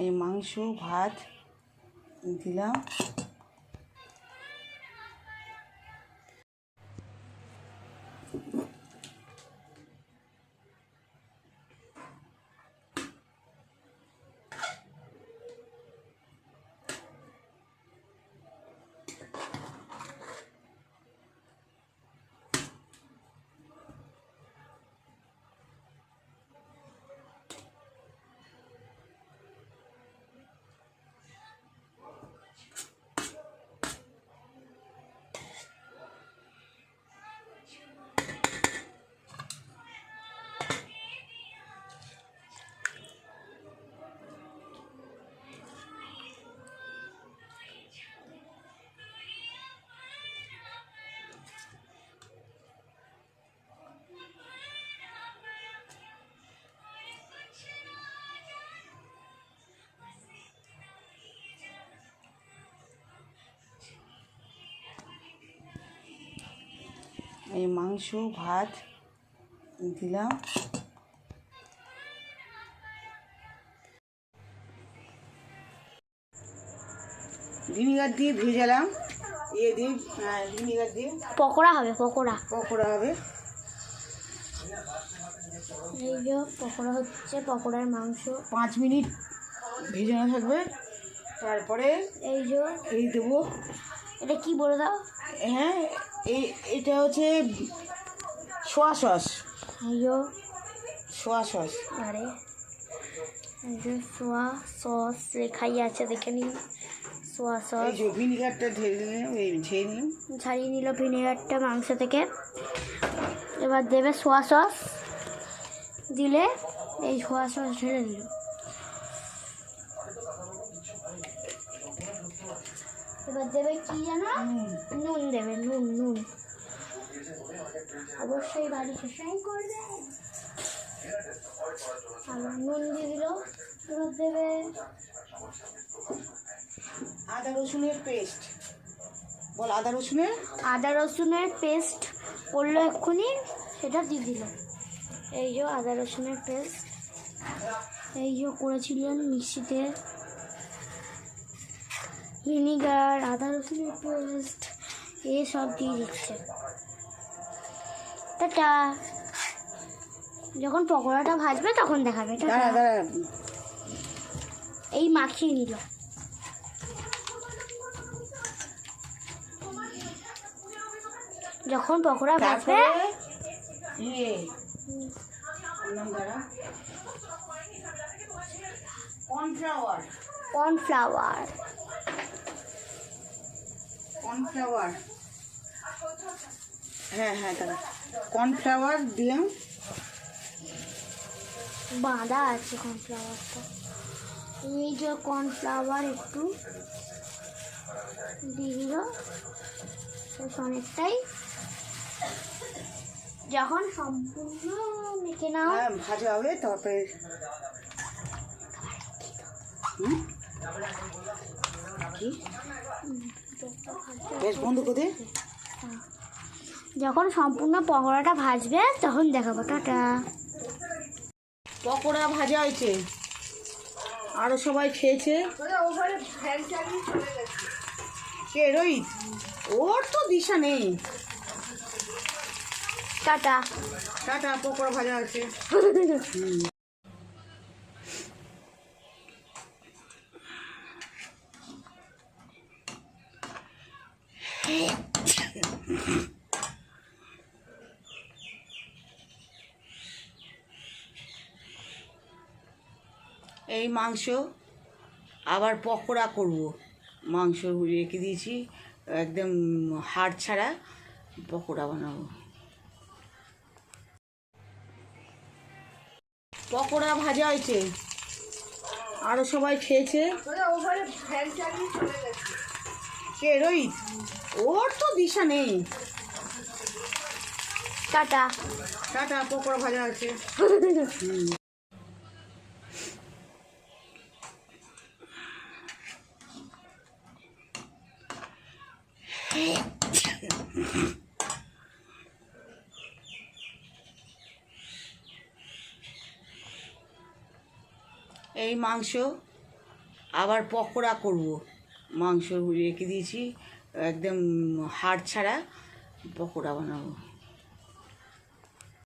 এই মাংস ভাত দিলাম। এই মাংস ভাত দিলাম। ভিনিগার দিয়ে ভেজালাম, দিয়ে ভিনিগার দিয়ে পকোড়া হবে। পকোড়া হবে। এই যে পকোড়া হচ্ছে, পকোড়ার মাংস 5 মিনিট ভেজানো থাকবে, তারপরে এই যে এই দেবো। এটা কি বলে দাও? হ্যাঁ, এটা হচ্ছে সোয়া সস। সোয়া সস। আরে এই যে সোয়া সস লেখাই আছে, দেখে নিন। সোয়া সস। এই যে ভিনিগারটা ঝারিয়ে নিল ভিনিগারটা মাংস থেকে। এবার দেবে সোয়া সস, দিলে এই সোয়া সস ঢেলে দিল। এবার দেবে কি জানো? নুন দেবে, নুন অবশ্যই বাড়ি শেষাই করবে। আবার নুন দিয়ে দিল। এবার দেবে আদা রসুনের পেস্ট। বল, আদা রসুনের পেস্ট করলো এক্ষুনি, সেটা দিয়ে দিল। এই যে আদা রসুনের পেস্ট, এই যে করেছিলেন মিক্সিতে। ভিনিগার, আদা রসুনের পেস্ট এসব দিয়ে দিচ্ছে। টাটা। যখন পকোড়াটা ভাজবে তখন দেখাবে। এই মাখিয়ে নিল। যখন পকোড়া ভাজবে কর্নফ্লাওয়ার হ্যাঁ দাদা, কর্নফ্লাওয়ার দিলাম। বাঁধা আছে কর্নফ্লাওয়ারটা। এই যে কর্নফ্লাওয়ার একটু দিয়ে দিল, অনেকটাই। যখন সম্পূর্ণ মেখে নাও, ভাজা হবে, তারপরে বেশ বন্ধ করে। যখন সম্পূর্ণ পকোড়াটা ভাজবে তখন দেখাবো। টাটা। পকোড়া ভাজা হয়েছে, আরো সবাই খেয়েছে। কে রোহিত? ওর তো দিশা নেই। টাটা। পকোড়া ভাজা আছে। এই মাংস আবার পকোড়া করব। মাংস রেখে দিয়েছি, একদম হাড় ছাড়া পকোড়া বানাবো। পকোড়া ভাজা হয়েছে, আরও সবাই খেয়েছে। কে রোহিত? ওর তো দিশা নেই। টাটা। টাটা। পকোড়া ভাজা আছে। এই মাংস আবার পকোড়া করব। মাংস রেখে দিয়েছি, একদম হাড় ছাড়া পকোড়া বানাবো।